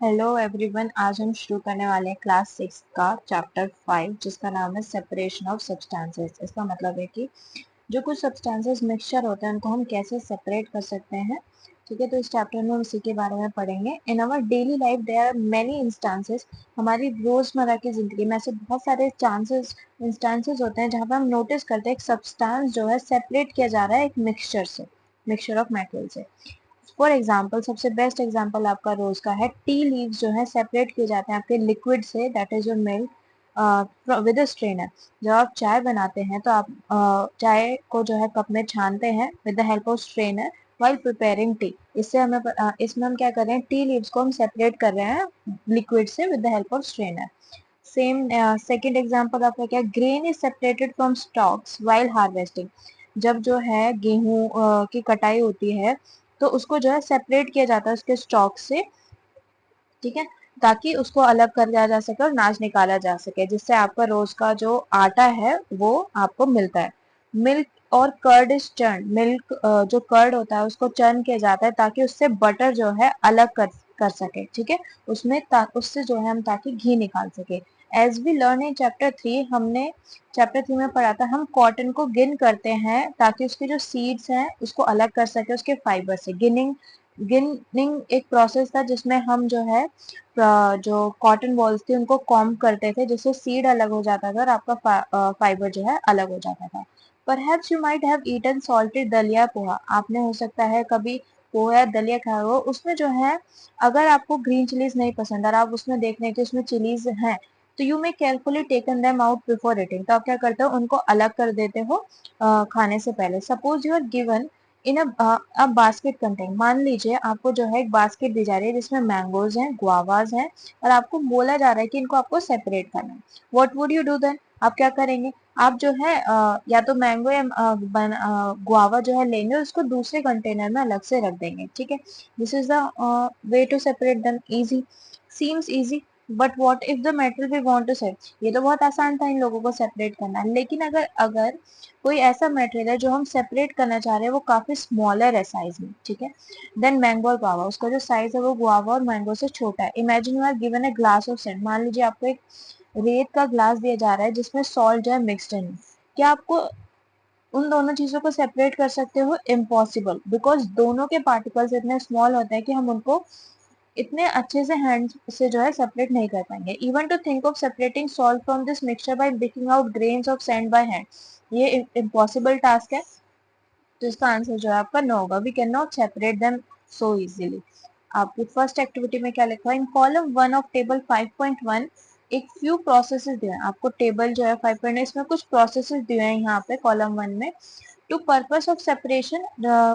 Hello everyone, आज हम शुरू करने वाले हैं क्लास 6 का चैप्टर 5 जिसका नाम है सेपरेशन ऑफ सब्सटेंसेस। इसका मतलब है कि जो कुछ सब्सटेंसेस मिक्सचर होते हैं उनको हम कैसे सेपरेट कर सकते हैं। ठीक है, तो इस चैप्टर में हम इसी के बारे में पढ़ेंगे। In our daily life there are many instances. हमारी रोजमर्रा की जिंदगी में ऐसे बहुत सारे इंस्टांसेस होते हैं जहाँ पे हम नोटिस करते हैं एक सब्सटेंस जो है सेपरेट किया जा रहा है एक मिक्सचर ऑफ मेटल से। फॉर एग्जाम्पल, सबसे बेस्ट एग्जाम्पल आपका रोज का है। टी लीव्स जो है सेपरेट किए जाते हैं आपके लिक्विड से, that is your milk with a strainer. जब आप चाय बनाते हैं तो आप चाय को जो है कप में छानते हैं with the help of strainer while preparing T. इसमें हम क्या कर रहे हैं, टी लीव्स को हम सेपरेट कर रहे हैं लिक्विड से with the help of strainer. Same second example आपका क्या, grain is separated from stocks while harvesting. जब जो है गेहूं की कटाई होती है तो उसको जो है सेपरेट किया जाता है उसके स्टॉक से। ठीक है, ताकि उसको अलग कर दिया जा सके और अनाज निकाला जा सके, जिससे आपका रोज का जो आटा है वो आपको मिलता है। मिल्क और कर्ड इज चर्न। मिल्क जो कर्ड होता है उसको चर्न किया जाता है ताकि उससे बटर जो है अलग कर सके। ठीक है, उससे जो है हम ताकि घी निकाल सके। As we learn in chapter 3, हमने चैप्टर 3 में पढ़ा था, हम कॉटन को गिन करते हैं ताकि उसके जो सीड्स हैं उसको अलग कर सके उसके फाइबर से। गिनिंग एक प्रोसेस था जिसमें हम जो है जो कॉटन बॉल्स थी उनको कॉम्ब करते थे, जिससे सीड अलग हो जाता था और आपका फाइबर जो है अलग हो जाता था। Perhaps you might have eaten salted daliya poha. आपने हो सकता है कभी पोहा या दलिया खाया हो। उसमें जो है, अगर आपको ग्रीन चिलीज नहीं पसंद और आप उसमें देख रहे हैं कि उसमें चिलीज हैं, तो you may carefully taken them out before eating. तो आप क्या करते हो, उनको अलग कर देते हो खाने से पहले। Suppose you are given in a basket contain. मान लीजिए आपको जो है एक बास्केट दी जा रही है जिसमें मैंगोज हैं, गुआवाज हैं, और आपको बोला जा रहा है कि इनको आपको सेपरेट करना है। What would you do then? आप क्या करेंगे? आप जो है या तो मैंगो या गुआवा जो है लेंगे, उसको दूसरे कंटेनर में अलग से रख देंगे। ठीक है, this is the way to separate them. Easy, seems easy, but what if the metal we want to set. ये तो बहुत आसान था इन लोगों को सेपरेट करना, लेकिन अगर अगर कोई ऐसा मटेरियल है जो हम सेपरेट करना चाह रहे हैं वो काफी स्मॉलर है साइज में। ठीक है, देन मैंगो और गुआवा, उसका जो साइज है वो गुआवा और मैंगो से छोटा है। Imagine you are given a glass of sand. मान लीजिए आपको एक रेत का ग्लास दिया जा रहा है जिसमें सॉल्ट जो है मिक्सड है। क्या आपको उन दोनों चीजों को सेपरेट कर सकते हो? इम्पॉसिबल, बिकॉज दोनों के पार्टिकल्स इतने स्मॉल होते हैं कि हम उनको इतने अच्छे से हैंड से जो है सेपरेट नहीं कर पाएंगे। Even to think of separating salt from this mixture by picking out grains of sand by hand, ये इम्पॉसिबल टास्क है। तो इसका आंसर जो है आपका नो होगा। We can not separate them so easily. आपकी फर्स्ट एक्टिविटी में क्या लिखा है? इन कॉलम 1 ऑफ टेबल 5.1 एक फ्यू प्रोसेसेस दिए हैं आपको। टेबल जो है 5.1 इसमें कुछ प्रोसेसेस दिए हैं यहाँ पे कॉलम 1 में। टू पर्पस ऑफ सेपरेशन,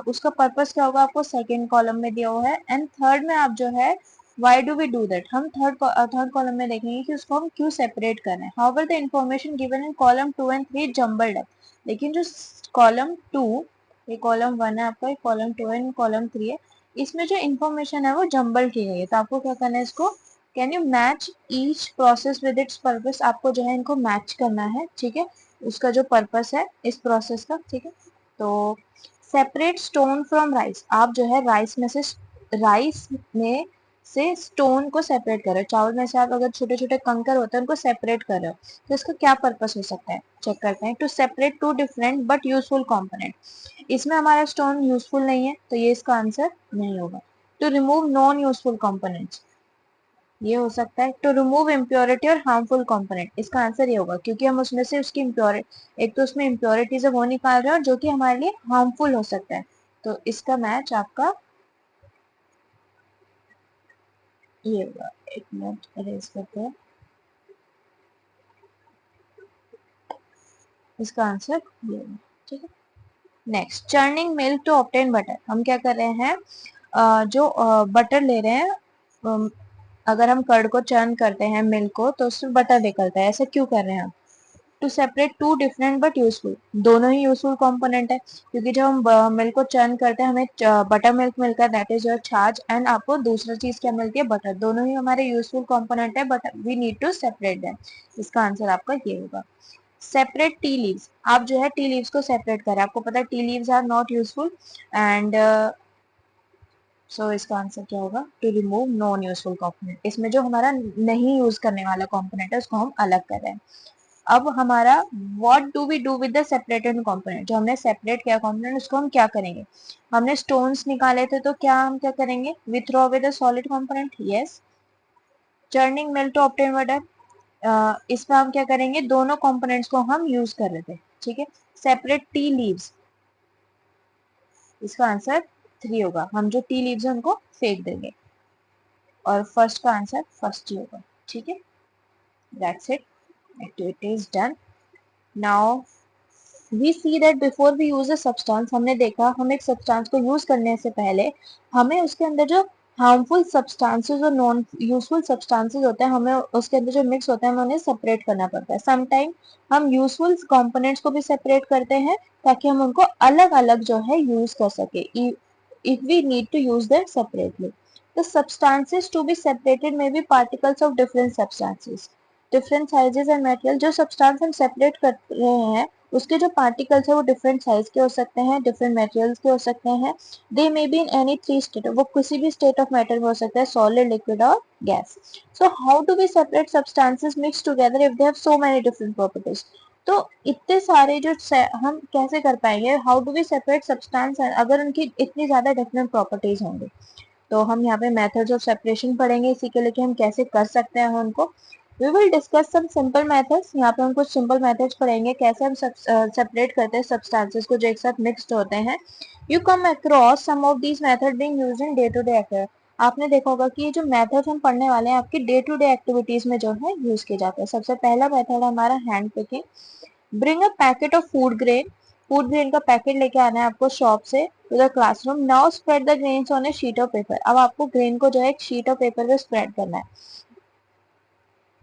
उसका पर्पस क्या होगा आपको सेकेंड कॉलम में दिया हुआ है। एंड थर्ड में आप जो है why do we do that, हम थर्ड कॉलम में देखेंगे कि उसको हम क्यों सेपरेट कर रहे हैं। However the information given in column 2 and 3 jumbled up. लेकिन जो कॉलम 2, ये कॉलम 1 है आपका, ये कॉलम 2 है, कॉलम 3 है, इसमें जो इन्फॉर्मेशन है वो जम्बल की गई है। तो आपको क्या करना है इसको, can you match each process with its purpose. आपको जो है इनको मैच करना है। ठीक है, उसका जो पर्पस है इस प्रोसेस का। ठीक है, तो सेपरेट स्टोन फ्रॉम राइस। आप जो है राइस में से स्टोन को सेपरेट कर रहे हो। चावल में से आप अगर छोटे छोटे कंकर होते हैं उनको सेपरेट कर रहे हो, तो इसका क्या पर्पस हो सकता है, चेक करते हैं। To separate two different but useful component. इसमें हमारा स्टोन यूजफुल नहीं है तो ये इसका आंसर नहीं होगा। To remove non useful components, ये हो सकता है। टू रिमूव इम्प्योरिटी और हार्मफुल कंपोनेंट, इसका आंसर ये होगा क्योंकि हम उसमें से उसकी इम्प्योरिटी, एक तो उसमें इम्प्योरिटीज है वो निकाल रहे हैं और जो कि हमारे लिए हार्मफुल हो सकता है। तो इसका मैच आपका ये होगा। एक मिनट अरेज करते हैं, इसका आंसर ये होगा। ठीक है, next, churning milk to obtain butter. हम क्या कर रहे हैं, जो बटर ले रहे हैं। अगर हम कर्ड को चर्न करते हैं मिल्क को तो उससे बटर निकलता है। ऐसा क्यों कर रहे हैं हम? To separate two different but useful, दोनों ही यूजफुल कंपोनेंट है क्योंकि जब हम मिल्क को चर्न करते हैं हमें बटर मिल्क मिलता है, दैट इज योर छाछ, एंड आपको दूसरा चीज क्या मिलती है, बटर। दोनों ही हमारे यूजफुल कंपोनेंट है but we need to separate them. इसका आंसर आपका ये होगा। सेपरेट टी लीव्स, आप जो है टी लीव्स को सेपरेट करें। आपको पता है tea leaves are not useful and so इसका आंसर क्या होगा? To remove non useful component. इसमें जो हमारा नहीं यूज करने वाला कंपोनेंट है उसको हम अलग कर रहे हैं। अब हमारा what do we do with the separated component, जो हमने सेपरेट किया कंपोनेंट उसको हम क्या करेंगे? हमने स्टोन्स निकाले थे तो क्या हम क्या करेंगे? We throw away the solid component, yes. Churning milk to obtain water, इसमें हम क्या करेंगे? दोनों कंपोनेंट्स को हम यूज कर रहे थे, ठीक है। सेपरेट टी लीव्स, इसका आंसर 3 होगा। हम जो टी लीव्स है उनको फेंक देंगे और फर्स्ट का आंसर फर्स्ट ही होगा, ठीक है। That's it, activity is done. Now we see that before we use a substance, हमने देखा हम एक सब्सटेंस को यूज करने से पहले हमें उसके अंदर जो हार्मफुल सब्सटेंसेस और नॉन यूजफुल सब्सटेंसेस होते हैं, हमें उसके अंदर जो मिक्स होता है हमें उन्हें सेपरेट करना पड़ता है। समटाइम हम यूजफुल कंपोनेंट्स को भी सेपरेट करते हैं ताकि हम उनको अलग अलग जो है यूज कर सके, if we need to use them separately. The substances to be separated may be particles of different substances. Different sizes and material, जो substance हम separate कर रहे हैं उसके जो particles है वो different size के हो सकते हैं, different materials के हो सकते हैं। They may be in any 3 state, वो किसी भी state of matter में हो सकता है, solid, liquid और gas. So how do we separate substances mixed together if they have so many different properties? तो इतने सारे जो हम कैसे कर पाएंगे? How do we separate substance अगर उनकी इतनी ज्यादा डिफरेंट प्रॉपर्टीज होंगी? तो हम यहाँ पे मेथड्स ऑफ सेपरेशन पढ़ेंगे इसी के लिए कि हम कैसे कर सकते हैं उनको। We will discuss some simple methods, यहाँ पे हम कुछ सिंपल मेथड्स पढ़ेंगे कैसे हम सेपरेट करते हैं सब्सटेंसेस को जो एक साथ मिक्सड होते हैं। You come across some of these method being used in day to day activity. आपने देखा होगा कि ये जो मेथड हम पढ़ने वाले हैं आपकी डे टू डे एक्टिविटीज में जो है यूज किए जाते हैं। सबसे पहला मेथड है हमारा hand picking. Bring a packet of food grain का पैकेट लेके आना है आपको शॉप से to the classroom. Now spread the grains on a sheet of paper. अब आपको ग्रेन को जो है एक शीट ऑफ पेपर पे स्प्रेड करना है।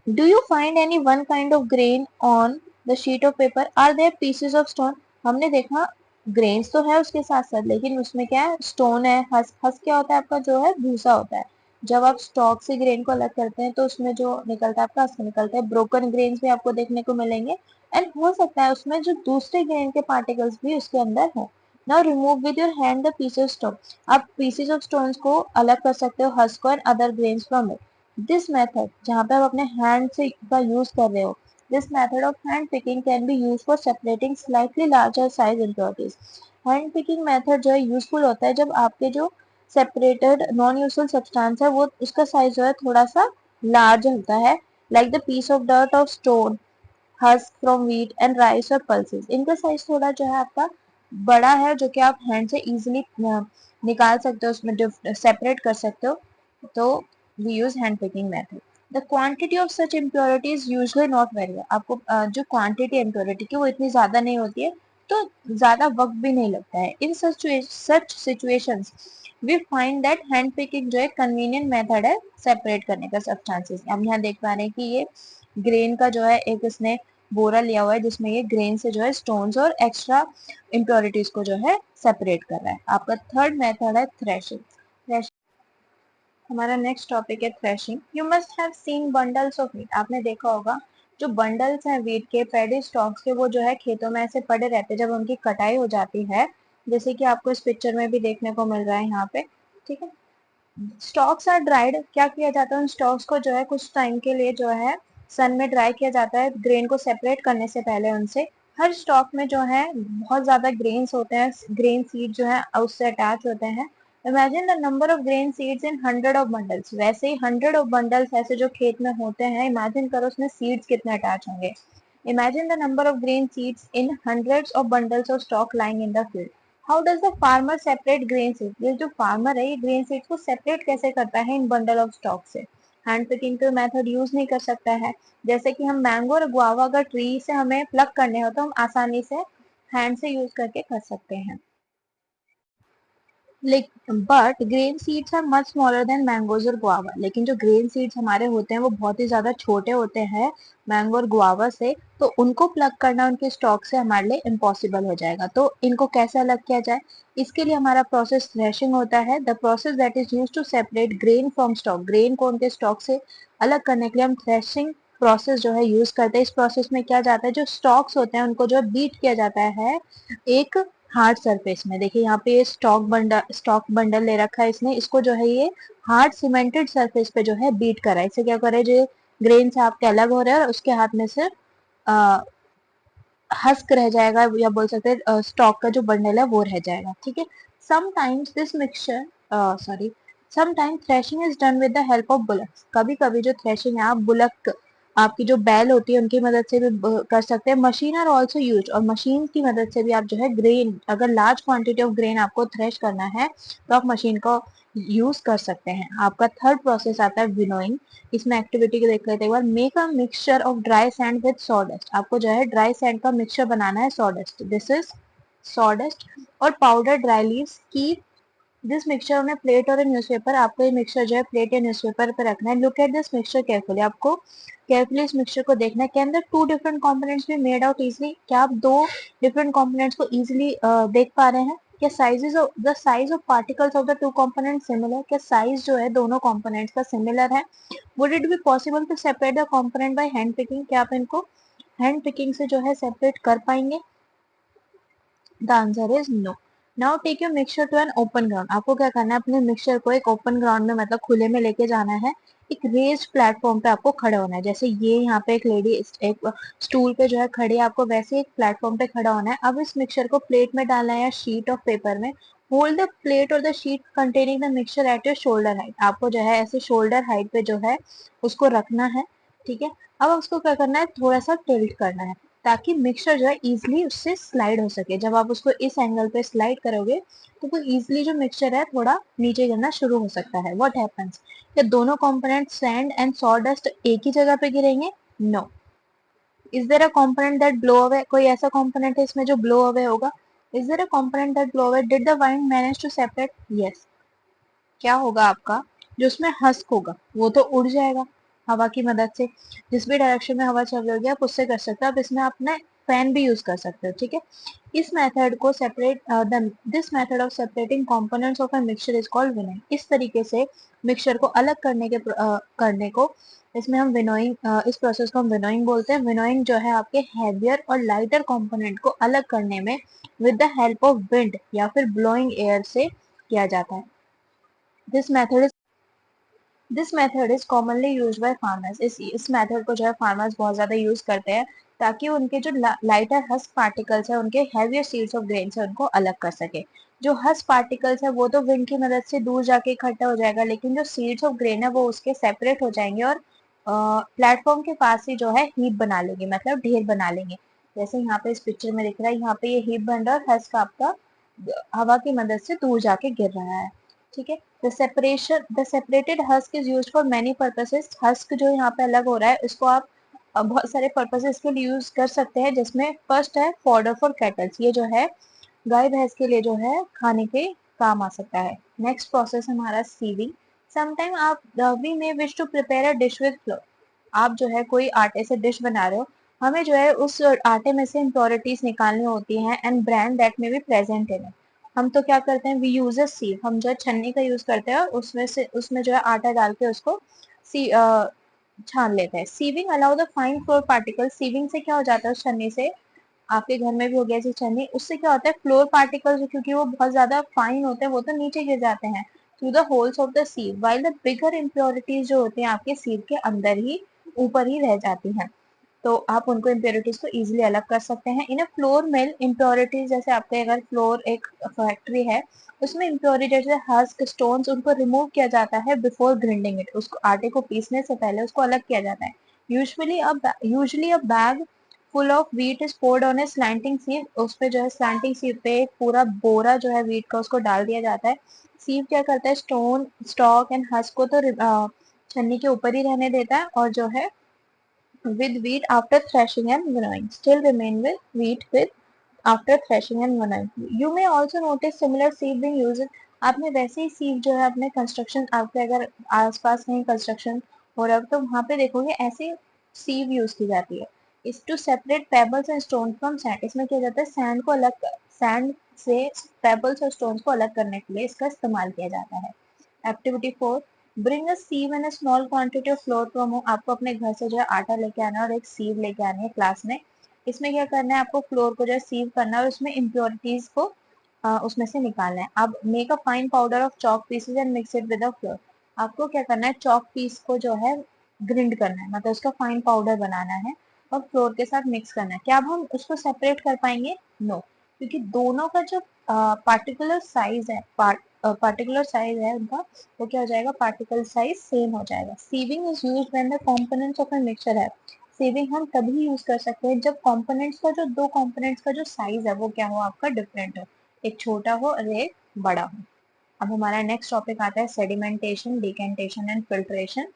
Do you find any one kind of grain on the sheet of paper? Are there pieces of stone? हमने देखा ग्रेन्स तो है उसके साथ साथ लेकिन उसमें क्या है? स्टोन है। हस हस क्या होता है आपका? जो है भूसा होता है। जब आप स्टॉक से ग्रेन को अलग करते हैं तो उसमें जो निकलता है आपका हस्क निकलता है। ब्रोकन ग्रेन्स भी आपको देखने को मिलेंगे एंड हो सकता है उसमें जो दूसरे ग्रेन के पार्टिकल्स भी उसके अंदर हो। Now remove with your hand the pieces of stone. आप पीसेस ऑफ स्टोन्स को अलग कर सकते हो husk and other grains from it. This method जहाँ पे आप अपने हैंड से का यूज कर रहे हो, this method of hand picking can be use for separating slightly larger size impurities. Hand picking method जो है यूजफुल होता है जब आपके जो सेपरेटेड नॉन यूजफुल सब्सटेंस है वो उसका साइज जो है थोड़ा सा लार्ज होता है, like the piece of dirt of stone, husk from wheat and rice और पल्सेस। इनका साइज थोड़ा जो है आपका बड़ा है जो कि आप हैंड से इजीली निकाल सकते हो, उसमें सेपरेट कर सकते हो। तो we use hand picking method. The quantity of such impurities usually not very. आपको जो क्वांटिटी इम्प्योरिटी की वो इतनी ज्यादा नहीं होती है तो ज्यादा वक्त भी नहीं लगता है। In such situations we find that hand picking जो है कन्वीनियंट मेथड है सेपरेट करने का सब्सटेंसेस। हम यहाँ देख पा रहे हैं कि ये ग्रेन का जो है एक इसने बोरा लिया हुआ है जिसमें ये ग्रेन से जो है स्टोन्स और एक्स्ट्रा इम्प्योरिटीज को जो है सेपरेट कर रहा है। आपका थर्ड मेथड है थ्रेशिंग। हमारा नेक्स्ट टॉपिक है threshing. You must have seen bundles of wheat. आपने देखा होगा जो बंडल्स हैं व्हीट के पैडी स्टॉक्स के वो जो है खेतों में ऐसे पड़े रहते हैं जब उनकी कटाई हो जाती है, जैसे कि आपको इस पिक्चर में भी देखने को मिल रहा है यहाँ पे, ठीक है। Stalks are dried. क्या किया जाता है? उन स्टॉक्स को जो है कुछ टाइम के लिए जो है सन में ड्राई किया जाता है ग्रेन को सेपरेट करने से पहले उनसे। हर स्टॉक में जो है बहुत ज्यादा ग्रेन्स होते हैं, ग्रेन सीड जो है उससे अटैच होते हैं। Imagine the number of grain seeds in 100 of bundles. वैसे ही 100 ऑफ बंडल्स ऐसे जो खेत में होते हैं, इमेजिन करो उसमें सीड्स कितने अटैच होंगे। Imagine the number of grain seeds in hundreds of bundles of stock lying in the field. How does the farmer separate grain seed? ये जो फार्मर है ये ग्रेन सीड्स को सेपरेट कैसे करता है इन बंडल ऑफ स्टॉक से? हैंड पिकिंग का मेथड यूज नहीं कर सकता है। जैसे कि हम मैंगो और गुआवा अगर ट्री से हमें प्लग करने हो तो हम आसानी से हैंड से यूज करके कर सकते हैं। But grain seeds are much smaller than mangoes और गुआवा। लेकिन जो ग्रेन सीड्स हमारे होते हैं वो बहुत ही ज्यादा छोटे होते हैं मैंगो और गुआवा से, तो उनको प्लग करना उनके स्टॉक से हमारे लिए इम्पॉसिबल हो जाएगा। तो इनको कैसे अलग किया जाए? इसके लिए हमारा प्रोसेस थ्रेशिंग होता है। The process that is use to separate grain from stalk. Grain को उनके स्टॉक से अलग करने के लिए हम थ्रेशिंग प्रोसेस जो है यूज करते हैं। इस प्रोसेस में क्या जाता है, जो स्टॉक्स होते हैं उनको जो बीट किया जाता है एक हार्ड सरफेस में। देखिए यहाँ पे ये स्टॉक बंडल ले रखा है इसने, इसको जो है ये हार्ड सीमेंटेड सरफेस पे जो है बीट करा है। इससे क्या करे, जो ग्रेन से आपके अलग हो रहे हैं और उसके हाथ में से हस्क रह जाएगा, या बोल सकते हैं स्टॉक का जो बंडल है वो रह जाएगा। ठीक है। Sometimes this mixture sorry sometimes threshing is done with the help of bullocks. कभी कभी जो थ्रेशिंग है आप बुलक, आपकी जो बैल होती है उनकी मदद से भी कर सकते हैं। मशीन आर ऑल्सो यूज, और मशीन की मदद से भी आप जो है ग्रेन, अगर लार्ज क्वांटिटी ऑफ ग्रेन आपको थ्रेश करना है तो आप मशीन को यूज कर सकते हैं। आपका थर्ड प्रोसेस आता है विनोइंग। इसमें एक्टिविटी को देख लेते हैं एक बार। Make a mixture of dry sand with sawdust. आपको जो है ड्राई सैंड का मिक्सचर बनाना है, सॉडस्ट, दिस इज सॉडस्ट, और पाउडर ड्राई लीव्स की this mixture on a plate और ए न्यूज़पेपर। आपको ये मिक्सचर जो है प्लेट या न्यूज़पेपर पर रखना है। Look at this mixture carefully. आपको केयरफुली इस मिक्सचर को देखना है। Can the two different components be made out easily. क्या आप दो डिफरेंट कंपोनेंट्स को इजीली देख पा रहे हैं? क्या sizes of the size of particles of the two components similar? क्या साइज जो है दोनों कंपोनेंट्स का सिमिलर है? Would it be possible to separate the component by hand picking? क्या आप इनको हैंड पिकिंग से जो है सेपरेट कर पाएंगे? The answer is no. Now take your mixture to an open ground. आपको क्या करना है, अपने मिक्सचर को एक ओपन ग्राउंड में, मतलब खुले में लेके जाना है। एक रेस्ड प्लेटफॉर्म पे आपको खड़े होना है। जैसे ये यहाँ पे एक लेडी एक स्टूल पे जो है खड़ी है, आपको वैसे एक प्लेटफॉर्म पे खड़ा होना है। अब इस मिक्सचर को प्लेट में डालना है या शीट ऑफ पेपर में। होल्ड द प्लेट और the sheet containing the mixture at your shoulder height. आपको जो है ऐसे शोल्डर हाइट पे जो है उसको रखना है। ठीक है। अब उसको क्या करना है, थोड़ा सा टिल्ट करना है ताकि मिक्सचर जो है इजीली उससे स्लाइड हो सके। जब आप उसको इस एंगल पे स्लाइड करोगे तो वो इजीली जो मिक्सचर है थोड़ा नीचे गिरना शुरू हो सकता है। व्हाट हैपेंस, क्या दोनों कंपोनेंट सैंड एंड सॉडस्ट एक ही जगह पे गिरेंगे? No. Is there a component that blow away? कोई ऐसा कंपोनेंट है इसमें जो ब्लो अवे होगा? Is there a component that blow away? Did the wind manage to separate? Yes. क्या होगा आपका, जो उसमें हस्क होगा वो तो उड़ जाएगा हवा की मदद से। जिस भी डायरेक्शन में हवा चल रही होगी आप उससे कर सकते हो। आप इसमें अपने फैन भी यूज कर सकते हो। ठीक है। इस मेथड को separate this method of separating components of a mixture is called winnowing. इस तरीके से मिक्सचर को अलग करने को इसमें हम विनोइंग, इस प्रोसेस को हम विनोइंग बोलते हैं। विनोइंग जो है आपके हैवियर और लाइटर कंपोनेंट को अलग करने में with the help of wind या फिर ब्लोइंग एयर से किया जाता है। This method is this method is commonly use by farmers. इस मेथड को जो है फार्मर्स बहुत ज्यादा यूज करते हैं ताकि उनके जो लाइटर हस्क पार्टिकल्स है उनके हैवियर सीड्स ऑफ ग्रेन से उनको अलग कर सके। जो हस्क पार्टिकल्स है वो तो विंड की मदद से दूर जाके इकट्ठा हो जाएगा, लेकिन जो सीड्स ऑफ ग्रेन है वो उसके सेपरेट हो जाएंगे और प्लेटफॉर्म के पास ही जो है हीप बना लेंगे, मतलब ढेर बना लेंगे। जैसे यहाँ पे इस पिक्चर में दिख रहा है, यहाँ पे ये हीप बन रहा है और हस्क आपका हवा की मदद से दूर जाके गिर रहा है। ठीक है। The separated husk is used for many purposes. Husk जो यहाँ पे अलग हो रहा है इसको आप बहुत सारे पर्पसेस के लिए यूज कर सकते हैं, जिसमें फर्स्ट है फॉडर फॉर कैटल्स। ये जो है गाय भैंस के लिए जो है खाने के काम आ सकता है। नेक्स्ट प्रोसेस हमारा सीविंग। समटाइम आप we may wish to prepare a dish with flour. आप जो है कोई आटे से डिश बना रहे हो, हमें जो है उस आटे में से इम्प्योरिटीज निकालनी होती हैं एंड ब्रांड दैट में बी प्रेजेंट इन इट। हम तो क्या करते हैं, वी यूज अ सीव। हम जो है छन्नी का यूज करते हैं और उसमें जो है आटा डाल के उसको सी छान लेते हैं। Sieving allow the fine flour particle. Sieving से क्या हो जाता है, उस छन्नी से, आपके घर में भी हो गया ऐसी छन्नी, उससे क्या होता है फ्लोर पार्टिकल्स, क्योंकि वो बहुत ज्यादा फाइन होते हैं, वो तो नीचे गिर जाते हैं through the holes of the सीव, while the bigger impurities जो होती हैं आपके सीव के अंदर ही, ऊपर ही रह जाती हैं। तो आप उनको इम्प्योरिटीज को इजीली अलग कर सकते हैं। इन अ फ्लोर मिल इम्प्योरिटीज, जैसे आपके अगर फ्लोर एक फैक्ट्री है उसमें इम्प्योरिटी जैसे हस्क स्टोन्स उनको रिमूव किया जाता है बिफोर ग्राइंडिंग इट। उसको आटे को पीसने से पहले उसको अलग किया जाता है। Usually a bag full of wheat is poured on a slanting sieve. उस पे जो है स्लैंटिंग सीव पे एक पूरा बोरा जो है व्हीट का उसको डाल दिया जाता है। सीव क्या करता है, स्टोन स्टॉक एंड हस्क को तो छन्नी के ऊपर ही रहने देता है, और जो है with wheat after threshing and winnowing still remain with wheat with after threshing and winnowing. You may also notice similar sieve being used. आपने वैसे ही सीव जो है अपने कंस्ट्रक्शन, आपके अगर आसपास कहीं कंस्ट्रक्शन हो रहा है तो वहां पे देखोगे ऐसे सीव यूज की जाती है। Is to separate pebbles and stone from sand. इसमें क्या जाता है, सैंड से पेबल्स और स्टोन्स को अलग करने के लिए इसका इस्तेमाल किया जाता है। Activity 4, bring a sieve and small quantity of flour from home. आपको अपने घर से जो है आटा लेके आना है और एक सीव लेके आनी है क्लास में। इसमें क्या करना है, आपको फ्लोर को जो है सीव करना है और उसमें इम्प्योरिटीज को उसमें से निकालना है। अब make a fine powder of chalk pieces and mix it with a floor. आपको क्या करना है, चॉक पीस को जो है ग्रिंड करना है, मतलब उसका फाइन पाउडर बनाना है और फ्लोर के साथ मिक्स करना है। क्या अब हम उसको सेपरेट कर पाएंगे? नो, क्योंकि दोनों का जो पार्टिकुलर साइज है, पार्टिकुलर साइज है उनका, वो क्या हो जाएगा, पार्टिकल साइज सेम हो जाएगा। Sieving is used when the components of a mixture है। सीविंग हम तभी यूज कर सकते हैं जब कंपोनेंट्स का जो दो कंपोनेंट्स का जो साइज है वो क्या हो, आपका डिफरेंट हो, एक छोटा हो और एक बड़ा हो। अब हमारा नेक्स्ट टॉपिक आता है sedimentation, decantation and filtration.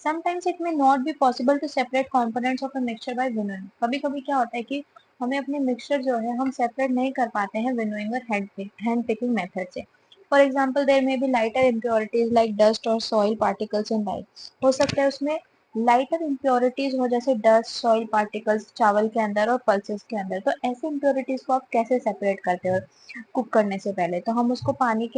Sometimes it may not be possible to separate components of a mixture by winnowing. कभी कभी क्या होता है कि हमें अपने मिक्सचर जो है हम सेपरेट नहीं कर पाते हैं विनोइंग और हैंड पिकिंग मेथड से। For example there may be lighter impurities like dust और सॉइल पार्टिकल्स इन राइस। हो सकता है उसमें लाइटर इम्प्योरिटीज हो, जैसे डस्ट, सॉइल पार्टिकल्स चावल के अंदर और पल्सेस के अंदर। तो ऐसे इम्प्योरिटीज को आप कैसे सेपरेट करते हो कुक करने से पहले? तो हम उसको पानी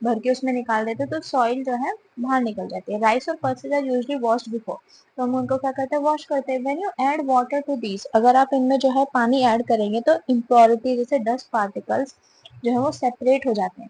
भर के उसमें निकाल देते तो सॉइल जो है बाहर निकल जाती है। राइस और pulses are usually washed before, तो हम उनको क्या करते हैं, वॉश करते हैं। When you add water to these, अगर आप इनमें जो है पानी ऐड करेंगे तो इम्प्योरिटी जैसे डस्ट पार्टिकल्स जो है वो सेपरेट हो जाते हैं।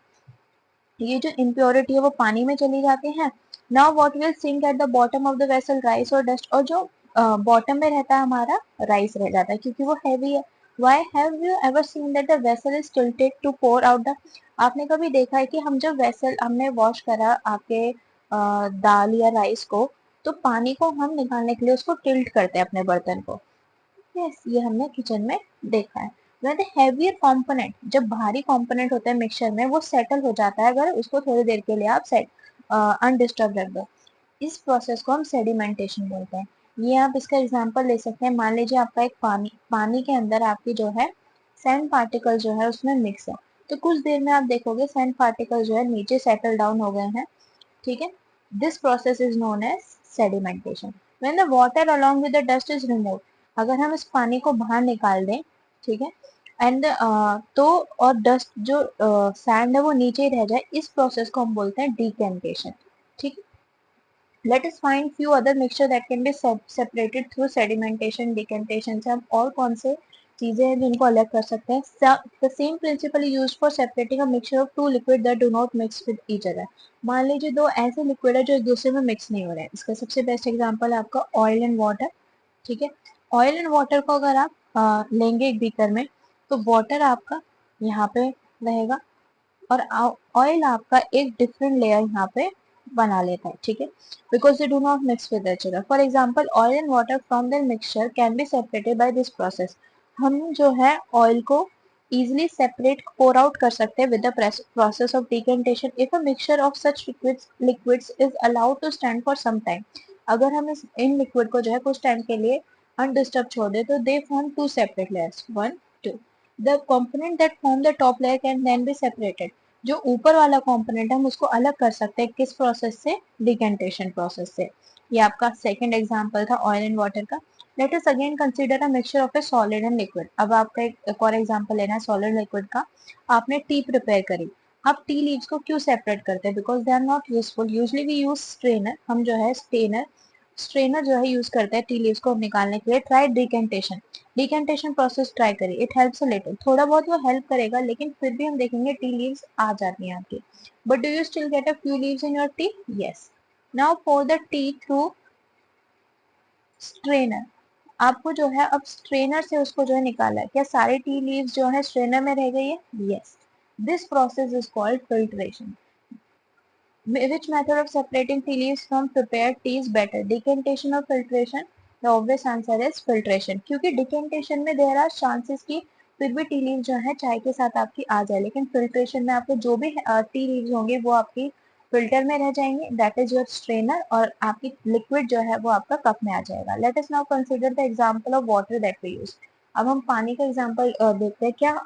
ये जो इम्प्योरिटी है वो पानी में चली जाती है। Now what will sink at the bottom of the vessel, rice और डस्ट, और जो बॉटम में रहता है हमारा राइस रह जाता है क्योंकि वो हैवी है। Why have you ever seen that the vessel is tilted to pour out the, आपने कभी देखा है कि हम जब वेसल हमने वॉश करा आपके दाल या राइस को, तो पानी को हम निकालने के लिए उसको टिल्ट करते हैं अपने बर्तन को। यस, ये हमने किचन में देखा है। वह द हेवियर कंपोनेंट, जब भारी कंपोनेंट होता है मिक्सचर में, वो सेटल हो जाता है अगर उसको थोड़ी देर के लिए आप सेट अनडिस्टर्ब रख दो। इस प्रोसेस को हम सेडिमेंटेशन बोलते हैं। ये आप इसका एग्जांपल ले सकते हैं। मान लीजिए आपका एक पानी के अंदर आपकी जो है सैंड पार्टिकल जो है उसमें मिक्स है, तो कुछ देर में आप देखोगे सैंड पार्टिकल जो है नीचे सेटल डाउन हो गए हैं, ठीक है। This process is known as sedimentation. When the water along with the dust is removed, अगर हम इस पानी को बाहर निकाल दें, ठीक है, एंड तो और डस्ट जो सैंड है वो नीचे ही रह जाए, इस प्रोसेस को हम बोलते हैं डिकेंटेशन, ठीक है। Let us find few other mixture that can be separated through sedimentation, decantation। से हम और कौन से चीजें हैं जिनको अलग कर सकते हैं? The same principle is used for separating a mixture of two liquid that do not mix with each other। मान लीजिए दो ऐसे लिक्विड है जो एक दूसरे में मिक्स नहीं हो रहे हैं। इसका सबसे बेस्ट एग्जांपल है आपका ऑयल एंड वाटर, ठीक है। ऑयल एंड वाटर को अगर आप लेंगे एक बीकर में, तो वाटर आपका यहाँ पे रहेगा और ऑयल आपका एक डिफरेंट लेयर यहाँ पे बना लेता है, ठीक है, because they do not mix with each other। For example oil and water from there mixture can be separated by this process. हम जो है ऑयल को easily separate pour out कर सकते हैं with the process of decantation if a mixture of such liquids is allowed to stand for some time। अगर हम in liquid को जो है कुछ टाइम के लिए अनडिस्टर्ब छोड़ दे तो they form two separate layers, one two. The component that form the top layer can then be separated। जो ऊपर वाला कंपोनेंट है हम उसको अलग कर सकते हैं किस प्रोसेस से? डिकेंटेशन प्रोसेस से। ये आपका सेकंड एग्जांपल था ऑयल एंड वाटर का। Let us again consider a mixture of A solid and liquid. अब आपका एक और एग्जांपल लेना है सॉलिड लिक्विड का। आपने टी प्रिपेयर करी, आप टी लीव्स को क्यों सेपरेट करते हैं? Because they are not useful. Usually we use strainer, हम जो है स्ट्रेनर जो है यूज करते हैं टी लीव्स को निकालने के लिए। Try decantation, decantation process try करिए, इट हेल्प्स अ लिटिल, थोड़ा बहुत वो हेल्प करेगा लेकिन फिर भी हम देखेंगे टी लीव्स आ जाती हैं आपकी। But do you still get a few leaves in your T? Yes. Now for the T through strainer, आपको जो है अब स्ट्रेनर से उसको जो है निकाला है, क्या सारे टी लीव्स जो है स्ट्रेनर में रह गई है? Yes. This process is called filtration. Which method of separating tea leaves from prepared tea is better, decantation or filtration? The obvious answer is filtration, क्योंकि decantation में there are chances कि फिर भी टी लीव जो है चाय के साथ आपकी आ जाए, लेकिन फिल्ट्रेशन में आपको जो भी टी लीव्स होंगे वो आपकी फिल्टर में रह जाएंगे, दैट इज योर स्ट्रेनर, और आपकी लिक्विड जो है वो आपका कप में आ जाएगा। Let us now consider the example of water that we use. अब हम पानी का एग्जांपल देखते हैं। क्या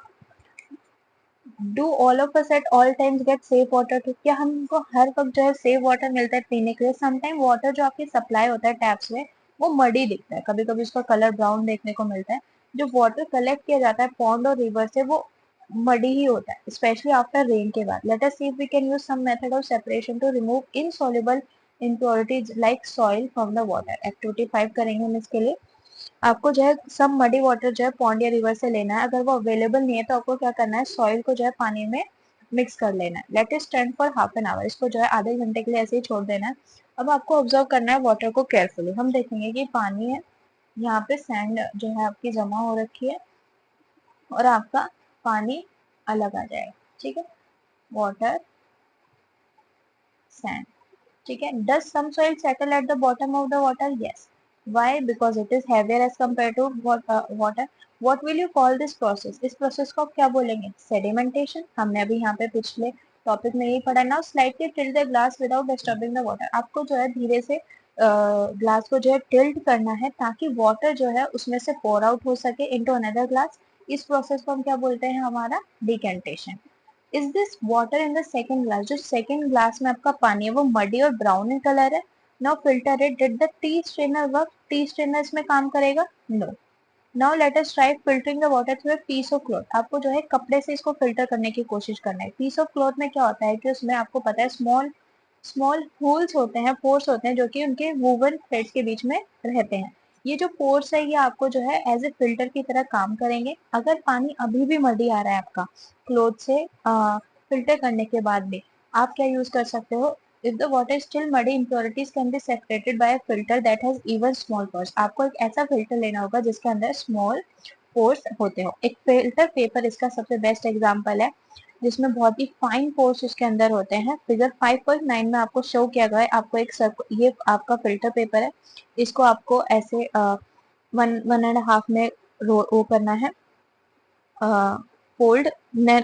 do all of us at all times get safe water? तो क्या हमको हर वक्त जो है सेफ वाटर मिलता है पीने के लिए? समटाइम वाटर जो आपकी सप्लाई होता है टैप से वो मडी दिखता है, कभी कभी उसका कलर ब्राउन देखने को मिलता है। जो वाटर कलेक्ट किया जाता है पॉन्ड और रिवर से वो मडी ही होता है, स्पेशली आफ्टर रेन के बाद। Let us see if we can use some method of separation to remove insoluble impurities like soil from the water। Activity 5 करेंगे हम इसके लिए। आपको जो है सब मडी वाटर जो है पॉन्ड या रिवर से लेना है। अगर वो अवेलेबल नहीं है तो आपको क्या करना है, सॉइल को जो है पानी में मिक्स कर लेना है। Let it stand for half an hour, इसको जो है आधे घंटे के लिए ऐसे ही छोड़ देना है। अब आपको ऑब्जर्व करना है वाटर को केयरफुली। हम देखेंगे कि पानी है, यहाँ पे सैंड जो है आपकी जमा हो रखी है और आपका पानी अलग आ जाएगा, ठीक है। वाटर, sand, ठीक है। does some soil settle at the bottom of the water? Yes. Why? Because it is heavier as compared to water. What will you call this process? इस प्रोसेस को आप क्या बोलेंगे? सेडिमेंटेशन। हमने अभी यहाँ पे पिछले टॉपिक में यही पढ़ा। Now slightly tilt the glass without disturbing the water. आपको जो है धीरे से ग्लास को जो है टिल्ट करना है ताकि वाटर जो है उसमें से पोर आउट हो सके इनटू अनदर ग्लास। इस प्रोसेस को हम क्या बोलते हैं? हमारा decantation. Is this water in the second glass? जो सेकेंड ग्लास में आपका पानी है वो मडी और ब्राउन इन कलर है। Now filter it. Did the tea strainer work? Tea strainer इसमें काम करेगा? No. Now let us try filtering the water through a piece of cloth. आपको जो है कपड़े से इसको फिल्टर करने की कोशिश करना है। पीस ऑफ क्लॉथ में क्या होता है कि उसमें आपको पता है स्मॉल स्मॉल होल्स होते हैं, पोर्स होते हैं जो कि उनके वूवन थ्रेड्स के बीच में रहते हैं। ये जो पोर्स है ये आपको जो है एज ए फिल्टर की तरह काम करेंगे। अगर पानी अभी भी मडी आ रहा है आपका क्लोथ से फिल्टर करने के बाद भी, आप क्या यूज कर सकते हो? If the water still muddy, impurities can be separated bye a filter that has even small pores। आपको एक ऐसा फिल्टर लेना होगा जिसके अंदर स्मॉल पोर्स होते हो। एक फिल्टर पेपर इसका सबसे बेस्ट एग्जांपल है जिसमें बहुत ही फाइन पोर्स उसके अंदर होते हैं। फिगर 5.9 में आपको शो किया गया है। आपको एक ये आपका फिल्टर पेपर है, इसको आपको ऐसे 1.5 में रो करना है, फोल्ड।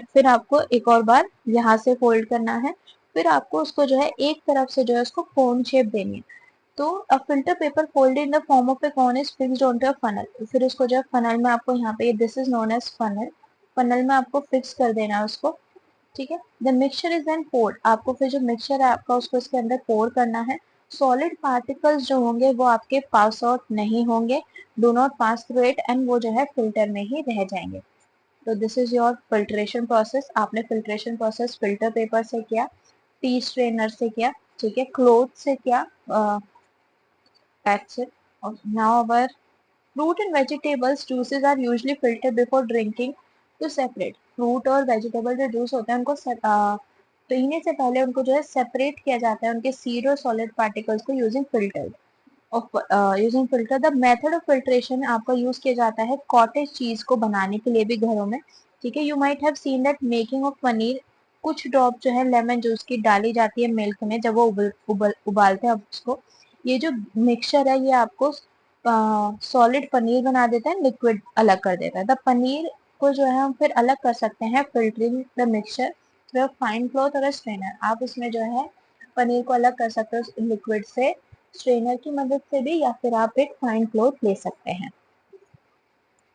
फिर आपको एक और बार यहाँ से फोल्ड करना है। फिर आपको उसको जो है एक तरफ से जो है उसको कोन शेप देनी है। तो a filter paper folded in the form of a cone is fixed onto a funnel. फिर उसको जो है फनल में आपको यहाँ पे, this is known as funnel, funnel में आपको फिक्स कर देना है उसको, ठीक है। The mixture is then poured. आपको फिर जो मिक्सचर है आपका उसको इसके अंदर पोर करना है। सॉलिड पार्टिकल्स जो होंगे वो आपके पास आउट नहीं होंगे, do not pass through it, and वो जो है फिल्टर में ही रह जाएंगे। तो this is your filtration process. आपने फिल्ट्रेशन प्रोसेस फिल्टर पेपर से किया, टी स्ट्रेनर से किया, ठीक है, क्लोथ से किया, that's it. Now our fruit and vegetables juices are usually filtered before drinking to separate. Fruit और वेजिटेबल जो जूस होते हैं उनको पीने से पहले उनको जो है सेपरेट किया जाता है उनके सीड और सॉलिड पार्टिकल्स को using filter. Using filter, the method of filtration आपका यूज किया जाता है कॉटेज चीज को बनाने के लिए भी घरों में, ठीक है। You might have seen that making of paneer, कुछ ड्रॉप जो है लेमन जूस की डाली जाती है मिल्क में जब वो उबालते हैं उसको। ये जो मिक्सचर है ये आपको सॉलिड पनीर बना देता है, लिक्विड अलग कर देता है। द पनीर को जो है हम फिर अलग कर सकते हैं filtering the mixture through fine cloth और स्ट्रेनर। आप इसमें जो है पनीर को अलग कर सकते हो लिक्विड से स्ट्रेनर की मदद से भी, या फिर आप एक फाइन क्लॉथ ले सकते हैं।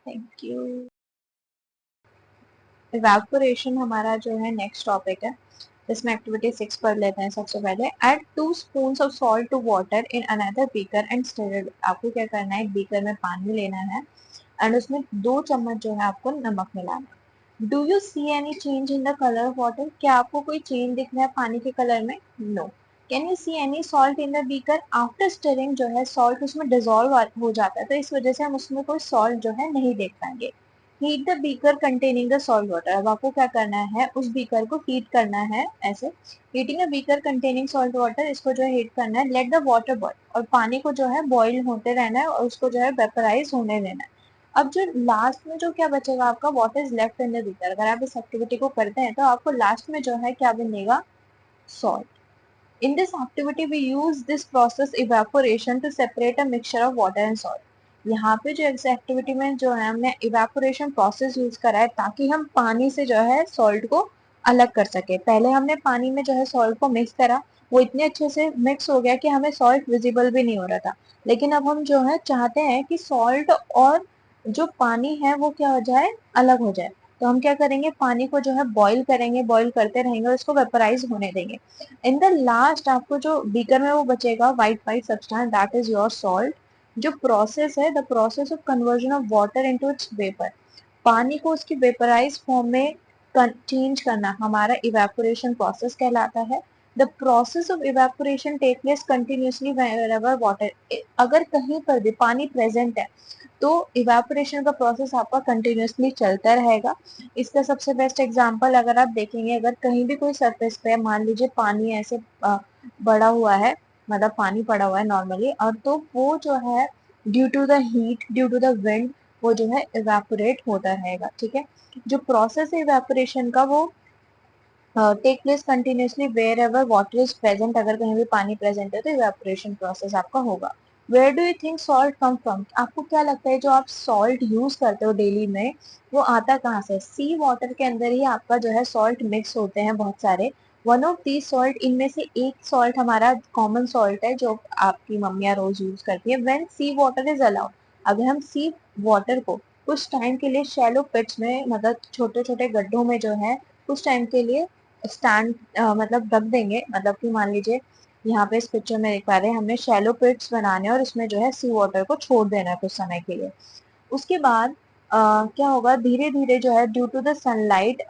Thank you. इवेपोरेशन हमारा जो है नेक्स्ट टॉपिक है। इसमें एक्टिविटी 6 पढ़ लेते हैं। सबसे पहले add 2 spoons of salt to water in another beaker and stir it. आपको क्या करना है, एक बीकर में पानी लेना है एंड उसमें 2 चम्मच जो है आपको नमक मिलाना है। Do you see any change in the colour of water? क्या आपको कोई चेंज दिख रहा है पानी के कलर में? No. Can you see any salt in the beaker? After stirring जो है सॉल्ट उसमें डिजोल्व हो जाता है, तो इस वजह से हम उसमें कोई सॉल्ट जो है नहीं देख पाएंगे। Heat the beaker containing the salt water. अब आपको क्या करना है, उस बीकर को हीट करना है ऐसे। Heating a beaker containing salt water, इसको जो है हीट करना है। लेट द वाटर बॉईल, और पानी को जो है बॉईल होते रहना है और उसको जो है वेपराइज होने देना है। अब जो लास्ट में जो क्या बचेगा आपका, what is left in the beaker, अगर आप इस एक्टिविटी को करते हैं तो आपको लास्ट में जो है क्या बनेगा, salt. In this activity we use this process evaporation to separate a mixture of water and salt। यहाँ पे जो इस एक्टिविटी में जो है हमने इवेपोरेशन प्रोसेस यूज करा है ताकि हम पानी से जो है सॉल्ट को अलग कर सके। पहले हमने पानी में जो है सॉल्ट को मिक्स करा, वो इतने अच्छे से मिक्स हो गया कि हमें सॉल्ट विजिबल भी नहीं हो रहा था। लेकिन अब हम जो है चाहते हैं कि सॉल्ट और जो पानी है वो क्या हो जाए, अलग हो जाए। तो हम क्या करेंगे, पानी को जो है बॉईल करेंगे, बॉईल करते रहेंगे और इसको वेपराइज होने देंगे। इन द लास्ट आपको जो बीकर में वो बचेगा white white substance, that is your salt. जो प्रोसेस है, the process of conversion of water into its vapour, पानी को उसकी वेपराइज फॉर्म में चेंज करना हमारा इवेपोरेशन प्रोसेस कहलाता है। The process of evaporation take place continuously wherever water, अगर कहीं पर भी पानी प्रेजेंट है तो इवेपोरेशन का प्रोसेस आपका कंटिन्यूसली चलता रहेगा। इसका सबसे बेस्ट एग्जांपल अगर आप देखेंगे, अगर कहीं भी कोई सरफेस पे मान लीजिए पानी ऐसे बड़ा हुआ है, मतलब पानी पड़ा हुआ है नॉर्मली, और तो वो जो है due to the heat, due to the wind, वो जो है इवेपोरेट होता रहेगा। ठीक है, जो प्रोसेस है इवेपोरेशन का वो take place continuously wherever water is present, अगर कहीं भी पानी प्रेजेंट है तो इवेपोरेशन प्रोसेस आपका होगा। Where do you think salt come from, आपको क्या लगता है जो आप सॉल्ट यूज करते हो डेली में वो आता कहाँ से? सी वाटर के अंदर ही आपका जो है सॉल्ट मिक्स होते हैं बहुत सारे। वन ऑफ दी सॉल्ट, इनमें से एक सॉल्ट हमारा कॉमन सॉल्ट है जो आपकी मम्मियाँ रोज यूज करती है। When sea water is allowed, अगर हम सी वाटर को कुछ टाइम के लिए शैलो पिट्स में, मतलब छोटे छोटे गड्ढों में जो है कुछ टाइम के लिए स्टैंड मतलब रख देंगे, मतलब कि मान लीजिए यहाँ पे इस पिक्चर में देख पा रहे हैं हमने शैलो पिट्स बनाने और इसमें जो है सी वाटर को छोड़ देना है कुछ समय के लिए। उसके बाद क्या होगा, धीरे धीरे जो है due to the sunlight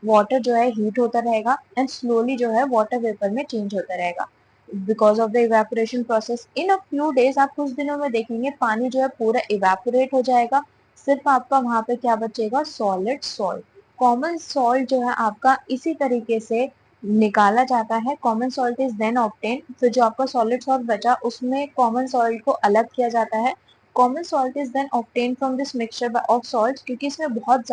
water जो है हीट होता रहेगा एंड स्लोली जो है वाटर वेपर में चेंज होता रहेगा because of the evaporation process. In a few days, आप कुछ दिनों में देखेंगे पानी जो है पूरा इवेपोरेट हो जाएगा, सिर्फ आपका वहां पे क्या बचेगा, सॉलिड सॉल्ट। कॉमन सॉल्ट जो है आपका इसी तरीके से निकाला जाता है। Common salt is then obtain, फिर जो आपका सॉलिड सॉल्ट बचा उसमें कॉमन सॉल्ट को अलग किया जाता है। Common salt is then obtain from this mixture of salt, क्योंकि इसमें बहुत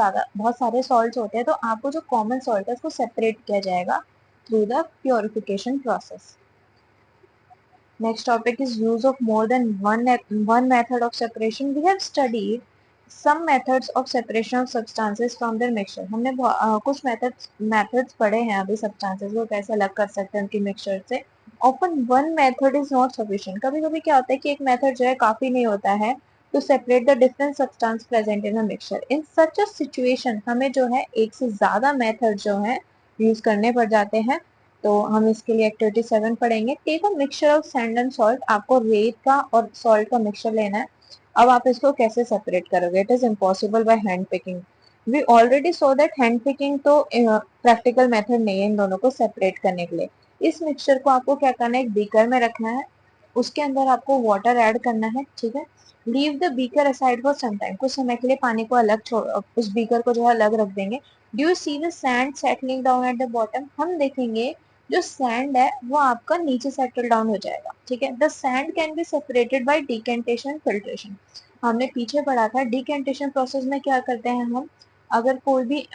सारे सॉल्ट होते हैं तो आपको जो कॉमन सॉल्ट है उसको सेपरेट किया जाएगा through the purification process. Next topic is use of more than one method of separation. We have studied some methods of separation of substances from their mixture. हमने कुछ methods पढ़े हैं अभी substances को कैसे अलग कर सकते हैं उनकी mixture से। Often one method is not sufficient. कभी कभी क्या होता है कि एक method जो है काफी नहीं होता है to separate the different substance present in a mixture. In such a situation हमें जो है एक से ज्यादा method जो है use करने पड़ जाते हैं। तो हम इसके लिए एक्टिविटी 7 पढ़ेंगे। Take a mixture of sand and salt, आपको रेत का और सॉल्ट का मिक्सचर लेना है। अब आप इसको कैसे सेपरेट करोगे? It is impossible by hand picking. We already so that hand picking तो प्रैक्टिकल मेथड नहीं है इन दोनों को सेपरेट करने के लिए। इस मिक्सचर को आपको क्या करना है, एक बीकर में रखना है, उसके अंदर आपको वाटर ऐड करना है। ठीक है, leave the beaker aside for some time, कुछ समय के लिए पानी को अलग छोड़, उस बीकर को जो है अलग रख देंगे। Do you see the sand settling down eight the bottom, हम देखेंगे जो सैंड है वो आपका नीचे सेटल डाउन हो जाएगा। ठीक है, the sand can be separated bye decantation filtration, हमने पीछे पढ़ा था। डिकेंटेशन प्रोसेस में क्या करते हैं हम, अगर कोई भी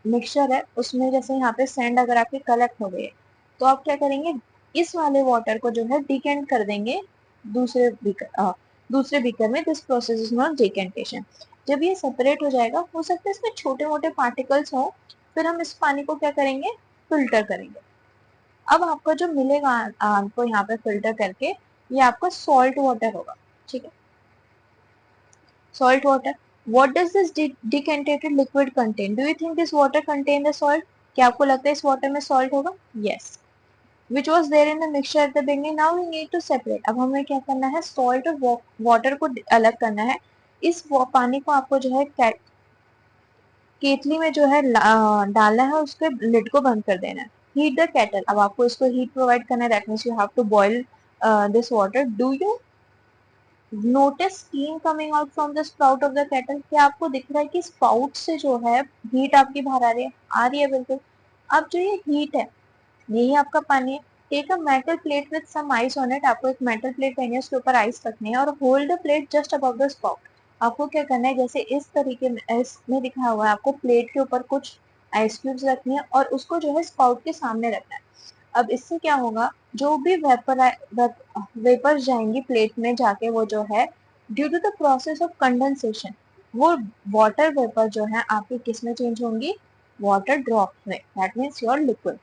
मिक्सचर है उसमें जैसे यहाँ पे सैंड अगर आपके कलेक्ट हो गए तो आप क्या करेंगे, इस वाले वाटर को जो है डिकेंट कर देंगे दूसरे बीकर में। This process is not decantation. जब ये सेपरेट हो जाएगा, हो सकता है इसमें छोटे मोटे पार्टिकल्स हो, फिर हम इस पानी को क्या करेंगे, फिल्टर करेंगे। अब आपका जो मिलेगा आपको यहाँ पे फिल्टर करके, ये आपका सॉल्ट वाटर होगा। ठीक है, salt water. What does this decantated liquid contain? Do you think this water contain the salt? क्या आपको लगता है इस वाटर में सॉल्ट होगा? Yes. Which was there in the mixture at the beginning, now we need to separate. अब हमें क्या करना है, सॉल्ट और वाटर को अलग करना है। इस पानी को आपको जो है केतली में जो है डालना है, उसके लिड को बंद कर देना है। हीट द केटल, अब आपको इसको हीट प्रोवाइड करना है, that means you have to boil this water. Do you notice steam coming out from the sprout of the kettle, क्या आपको दिख रहा है कि स्पाउट से जो है हीट आपकी बाहर आ रही है? आ रही है, बिल्कुल। अब जो ये हीट है यही आपका पानी है। Take a metal plate with some ice on it, आपको एक मेटल प्लेट लेनी है, उसके ऊपर आइस रखनी है और hold the plate just above the spout. आपको क्या करना है, जैसे इस तरीके में इसमें दिखा हुआ है, आपको प्लेट के ऊपर कुछ आइस क्यूब्स रखनी है और उसको जो है स्पाउट के सामने रखना है। अब इससे क्या होगा, जो भी वेपर जाएंगी प्लेट में जाके, वो जो है due to the process of condensation, वो वाटर वेपर जो है आपकी किस में चेंज होंगी, वाटर ड्रॉप में, that means your liquid.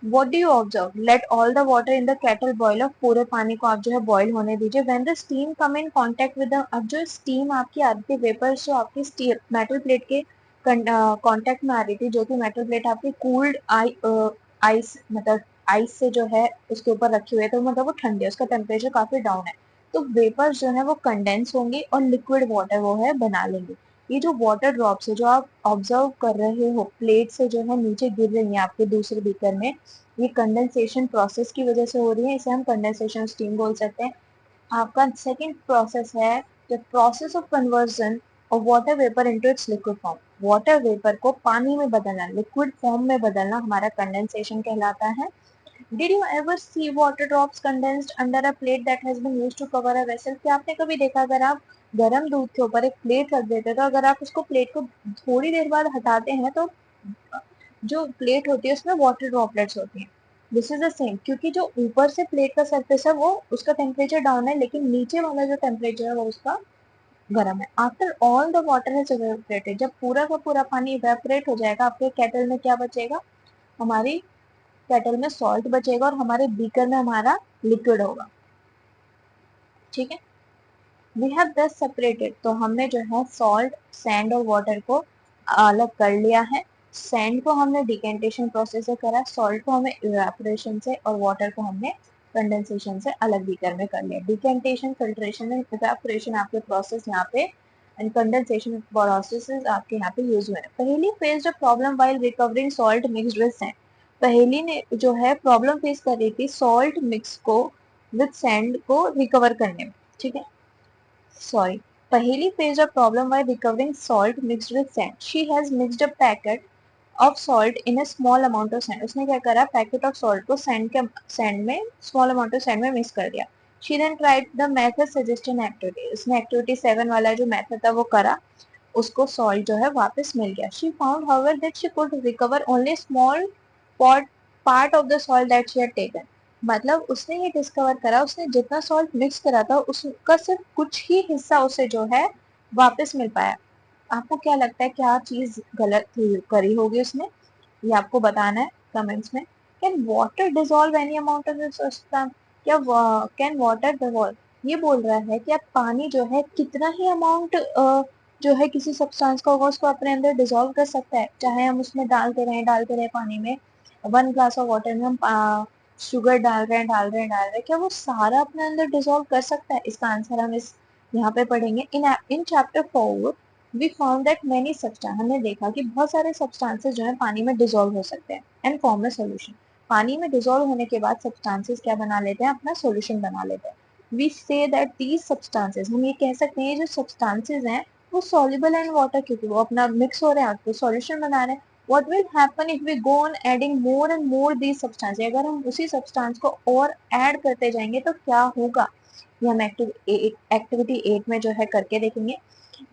What do you observe? Let all the water in the kettle boil off, पूरे पानी को आप जो है बॉईल होने दीजिए। When the steam come in contact with the, अब जो स्टीम आपकी आ रही थी, वेपर्स जो आपकी स्टील मेटल प्लेट के कांटेक्ट में आ रही थी, जो कि मेटल प्लेट आपकी कूल्ड आइस मतलब आइस से जो है उसके ऊपर रखी हुई है, तो मतलब वो ठंडी है, उसका टेम्परेचर काफी डाउन है, तो वेपर्स जो है वो कंडेंस होंगी और लिक्विड वाटर वो है बना लेंगे। ये जो वाटर ड्रॉप्स है जो आप ऑब्जर्व कर रहे हो प्लेट से जो है नीचे गिर रही है आपके दूसरे बीकर में, ये कंडेंसेशन प्रोसेस की वजह से हो रही है, इसे हम कंडेंसेशन स्टीम बोल सकते हैं। आपका सेकंड प्रोसेस है the process of conversion of water vapour into its liquid form. Water vapour को पानी में बदलना, लिक्विड फॉर्म में बदलना हमारा कंडेंसेशन कहलाता है। Did you ever see water drops condensed under a plate that has been used to cover a vessel? क्या आपने कभी देखा अगर आप गर्म दूध के ऊपर एक प्लेट रख देते तो अगर आप उसको प्लेट को थोड़ी देर बाद हटाते हैं तो जो प्लेट होती है उसमें वाटर ड्रॉपलेट्स होती हैं। दिस इज द सेम, क्योंकि जो ऊपर से प्लेट का सरफेस है वो उसका टेम्परेचर डाउन है, लेकिन नीचे वाला जो टेम्परेचर है वो उसका गर्म है। After all the water has evaporated, जब पूरा का पूरा पानी इवेपोरेट हो जाएगा आपके केटल में क्या बचेगा, हमारी केटल में सॉल्ट बचेगा और हमारे बीकर में हमारा लिक्विड होगा। ठीक है, वी हैव दस सेपरेटेड, तो हमने जो है सॉल्ट, सैंड और वाटर को अलग कर लिया है। सैंड को हमने डिकेंटेशन प्रोसेस से करा, सॉल्ट को हमें इवेपोरेशन से और वाटर को हमने कंडेंसेशन से अलग बीकर में कर लिया। डिकेंटेशन, फिल्ट्रेशन एंड इवेपोरेशन आपके प्रोसेस यहाँ पे एंड कंडेंसेशन प्रोसेसेस आपके यहाँ पे यूज हुए हैं। पहली phase the problem while recovering salt mixed with sand, पहली ने जो है प्रॉब्लम फेस कर रही थी सॉल्ट मिक्स को विद सैंड को रिकवर करने में। ठीक है, sorry, Paheli faced a problem by recovering salt mixed with sand. She has mixed a packet of salt in a small amount of sand. उसने क्या करा, पैकेट ऑफ सॉल्ट को सैंड में स्मॉल अमाउंट ऑफ सैंड में mix कर दिया। She then tried the method suggested in activity. उसने activity 7 वाला जो मेथड था वो करा, उसको सॉल्ट जो है वापस मिल गया। She found however that she could recover only small part of the salt that she had taken. मतलब उसने ये डिस्कवर करा, उसने जितना सॉल्ट मिक्स करा था उसका सिर्फ कुछ ही हिस्सा उसे जो है वापस मिल पाया। आपको क्या लगता है क्या चीज गलत करी होगी उसने, ये आपको बताना है कमेंट्स में। Can water dissolve any amount of substance, क्या कैन वाटर डिजोल्व ये बोल रहा है कि आप पानी जो है कितना ही अमाउंट जो है किसी सब्सटेंस का होगा उसको अपने अंदर डिजोल्व कर सकता है, चाहे हम उसमें डालते रहे पानी में 1 ग्लास ऑफ वाटर में हम शुगर डाल रहे हैं, क्या वो सारा अपने अंदर डिजोल्व कर सकता है? इसका आंसर हम इस यहाँ पे पढ़ेंगे। In chapter 4 we found that many substance, हमने देखा कि बहुत सारे सब्सटेंसेस जो है पानी में डिजोल्व हो सकते हैं एंड फॉर्म अ सॉल्यूशन। पानी में डिजोल्व होने के बाद सब्सटेंसेस क्या बना लेते हैं, अपना सॉल्यूशन बना लेते हैं। We say that these substances, हम ये कह सकते हैं जो सब्सटेंसेस हैं वो सॉल्युबल इन वाटर, क्योंकि वो अपना मिक्स हो रहे हैं तो सॉल्यूशन बना रहे हैं। What will happen if we go on adding more and more these substances? अगर हम उसी सब्सटेंस को और ऐड करते जाएंगे तो क्या होगा, ये हम एक्टिविटी 8 में जो है करके देखेंगे।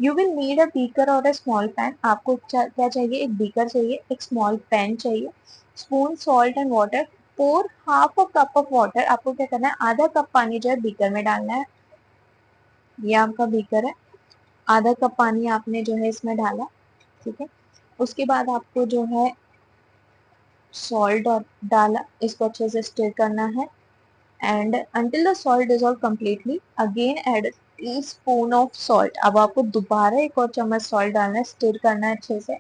You will need a beaker और अ स्मॉल पैन, आपको क्या चाहिए, एक बीकर चाहिए, एक स्मॉल पैन चाहिए। Spoon, salt and water, pour half a cup of water, आपको क्या करना है, आधा कप पानी जो है बीकर में डालना है। ये आपका बीकर है, आधा कप पानी आपने जो है इसमें डाला। ठीक है, उसके बाद आपको जो है सॉल्ट और डाला, इसको अच्छे से स्टिर करना है and until the salt dissolve completely again add teaspoon of salt. अब आपको दोबारा एक और चम्मच सॉल्ट डालना है, स्टिर करना है अच्छे से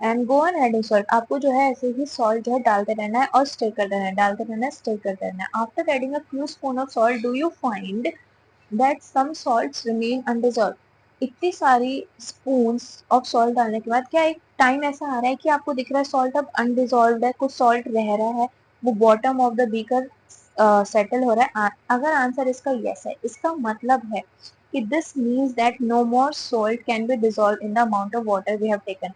and go on adding salt. आपको जो है ऐसे ही सॉल्ट जो है डालते रहना है और स्टिर करते रहना है, डालते रहना है, स्टिर करते रहना है। After adding a few spoon of salt do you find that some salts remain undissolved. इतनी सारी स्पून्स ऑफ सॉल्ट डालने के बाद क्या एक टाइम ऐसा आ रहा है कि आपको दिख रहा है सॉल्ट अब अनडिजॉल्व है, कुछ सॉल्ट रह रहा है, वो bottom of the beaker settle हो रहा है। अगर आंसर इसका यस है, इसका मतलब है कि this means that no more salt can be dissolve in the amount of water we have taken.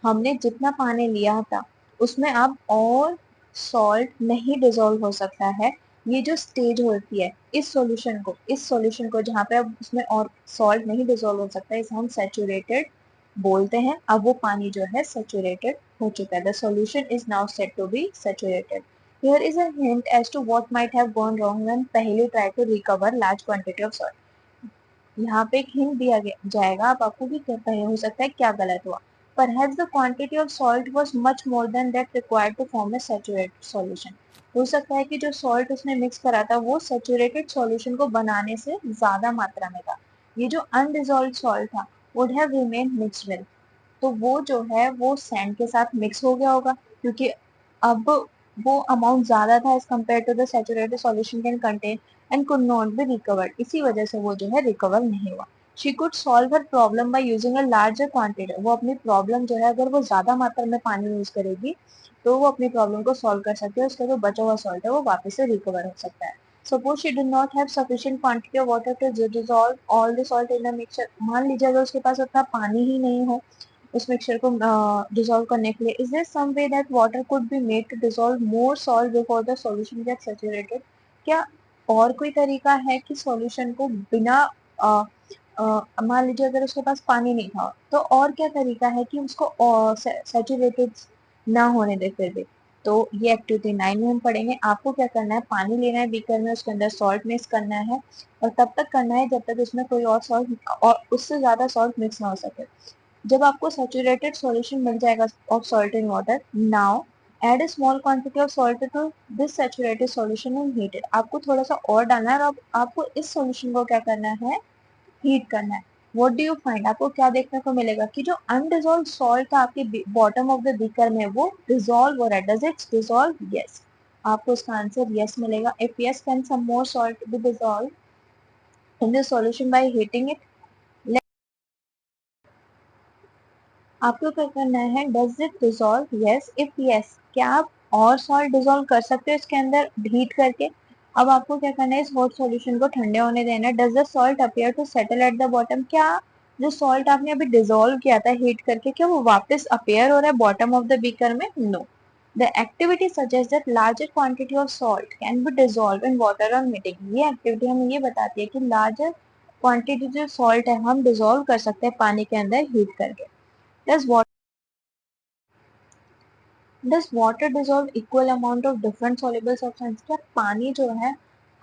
हमने जितना पानी लिया था उसमें अब और सॉल्ट नहीं डिजोल्व हो सकता है। ये जो स्टेज होती है इस सॉल्यूशन को जहाँ पे अब उसमें और सॉल्ट नहीं डिजोल्व हो सकता है, इसे हम सैचुरेटेड बोलते हैं। अब वो पानी जो है सैचुरेटेड हो चुका है, the solution is now said to be saturated. Here is a hint as to what might have gone wrong when Paheli tried to recover large quantity of salt. यहाँ पे एक हिंट दिया जाएगा, अब आपको भी कहता है हो सकता है क्या गलत हुआ। Perhaps the quantity of salt was much more than that required to form a saturated solution. हो सकता है कि जो सॉल्ट उसने मिक्स करा था वो सैचुरेटेड सॉल्यूशन को बनाने से ज्यादा मात्रा में था। ये जो अनडिजोल्व सॉल्ट था would have remain mixed with, तो वो जो है वो सैंड के साथ मिक्स हो गया होगा, क्योंकि अब वो अमाउंट ज्यादा था as compare to the saturated solution can contain and could not be recovered, इसी वजह से वो जो है रिकवर नहीं हुआ। She could solve her problem by using a larger quantity. वो अपनी प्रॉब्लम जो है अगर वो ज्यादा मात्रा में पानी यूज करेगी तो वो अपनी प्रॉब्लम को सॉल्व कर सकती है, उसका जो बचा हुआ सॉल्ट है वो वापस से रिकवर हो सकता है। Suppose she did not have sufficient quantity of water to dissolve all the salt in the mixture. मान लीजिए अगर उसके पास उतना पानी ही नहीं हो उस मिक्सचर को डिसॉल्व करने के लिए, is there some way that water could be made to dissolve more salt before the solution get saturated. क्या और कोई तरीका है कि सॉल्यूशन को बिना मान लीजिए अगर उसके पास पानी नहीं था तो और क्या तरीका है कि उसको सैचुरेटेड ना होने दे फिर भी। तो ये एक्टिविटी 9 में हम पढ़ेंगे। आपको क्या करना है, पानी लेना है बीकर में, उसके अंदर सॉल्ट मिक्स करना है और तब तक करना है जब तक उसमें कोई और सॉल्ट और उससे ज्यादा सॉल्ट मिक्स ना हो सके। जब आपको सैचुरेटेड सॉल्यूशन मिल जाएगा of salt in water, now add a small quantity of salt to this saturated solution and heat it. आपको थोड़ा सा और डालना है और आपको इस सॉल्यूशन को क्या करना है, हीट करना है। व्हाट डू यू फाइंड, आपको क्या देखने को मिलेगा कि जो अनडिजोल्व सॉल्ट था आपके बॉटम ऑफ द बीकर में वो डिजोल्व हो रहा है। Does it dissolve? यस। आपको इसका आंसर यस मिलेगा। If yes, can some more salt be dissolve in the solution by heating it? आपको क्या करना है, does it dissolve? Yes. If yes, क्या आप और सॉल्ट डिसॉल्व कर सकते हो इसके अंदर हीट करके? अब आपको क्या करना है, इस हॉट सॉल्यूशन को ठंडे होने देना है। Does the salt appear to settle at the bottom? क्या जो सॉल्ट आपने अभी डिसॉल्व किया था हीट करके, क्या वो वापस अपीयर हो रहा है बॉटम ऑफ द बीकर में? No. The activity suggest that larger quantity of salt can be dissolve in water on heating. ये एक्टिविटी हमें ये बताती है कि लार्जर क्वांटिटी जो सॉल्ट है हम डिसॉल्व कर सकते हैं पानी के अंदर हीट करके। Does water does water dissolve equal amount of different soluble substance? क्या पानी जो है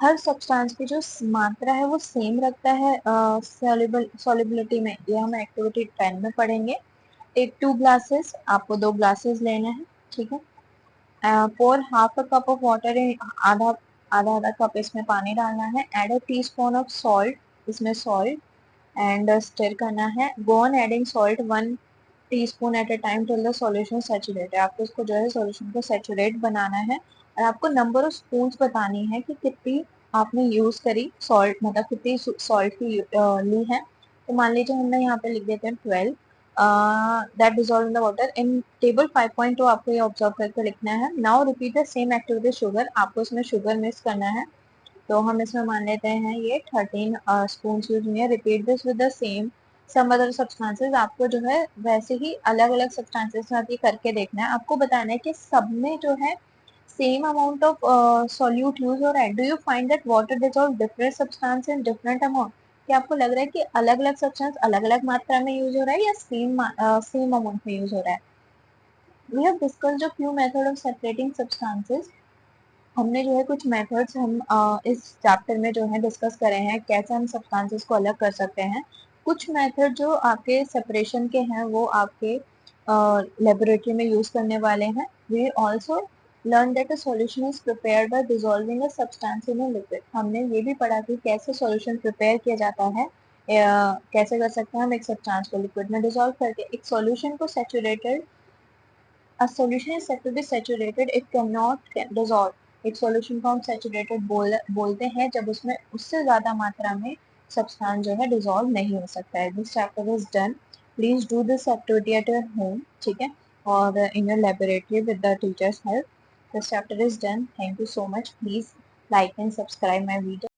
हर सब्सटेंस की जो मात्रा है वो सेम रखता है सॉल्युबिलिटी में? ये हम एक्टिविटी 10 में पढ़ेंगे। टेक 2 ग्लासेस, आपको 2 ग्लासेस लेने हैं, ठीक है। Pour half a cup of water in, आधा आधा आधा कप इसमें पानी डालना है। Add a teaspoon of salt, इसमें सॉल्ट एंड स्टिर करना है। Go on adding salt 1 teaspoon at a time till the solution saturate. आपको इसको जो है सॉल्यूशन को सैचुरेट बनाना है और आपको नंबर ऑफ स्पून्स बतानी है कि कितनी आपने यूज करी सॉल्ट, मतलब कितनी सॉल्ट की ली है। तो मान लीजिए हमने यहाँ पे लिख देते हैं 12 that dissolve in the water. In table 5.2 आपको ये ऑब्जर्व करके लिखना है। Now repeat the same activity sugar, आपको इसमें शुगर मिक्स करना है। तो हम इसमें मान लेते हैं ये 13 स्पून यूज हुई है। Repeat this with the same some other substances. आपको जो है वैसे ही अलग अलग सब्सटेंसेस साथ ही करके देखना है। आपको बताना है कि सब में जो है same amount of solute use हो रहा है। Do you find that water dissolve different substance in different amount? क्या आपको लग रहा है कि अलग अलग सब्सटेंस अलग अलग मात्रा में यूज हो रहा है या सेम अमाउंट में यूज हो रहा है? We have discussed a few method of separating substances. हमने जो है कुछ मेथड्स हम इस चैप्टर में जो है डिस्कस करे हैं, कैसे हम सब्सटेंसेस को अलग कर सकते हैं। कुछ मेथड जो आपके सेपरेशन के हैं वो आपके लेबोरेटरी में यूज करने वाले हैं। We also learn that a solution is prepared by dissolving a substance in a liquid. हमने ये भी पढ़ा कि कैसे सॉल्यूशन प्रिपेयर किया जाता है, कैसे कर सकते हैं हम एक सब्सटेंस को लिक्विड में डिसॉल्व करके। एक सॉल्यूशन को saturated, A solution is said to be saturated, it cannot dissolve। एक सॉल्यूशन को हम सैचुरेटेड बोलते हैं जब उसमें उससे ज्यादा मात्रा में सब्सटेंस जो है डिसॉल्व नहीं हो सकता है। This chapter is done. Please do this activity at your home, ठीक है, और in your laboratory with the teachers help. This chapter is done. Thank you so much. Please like and subscribe my video.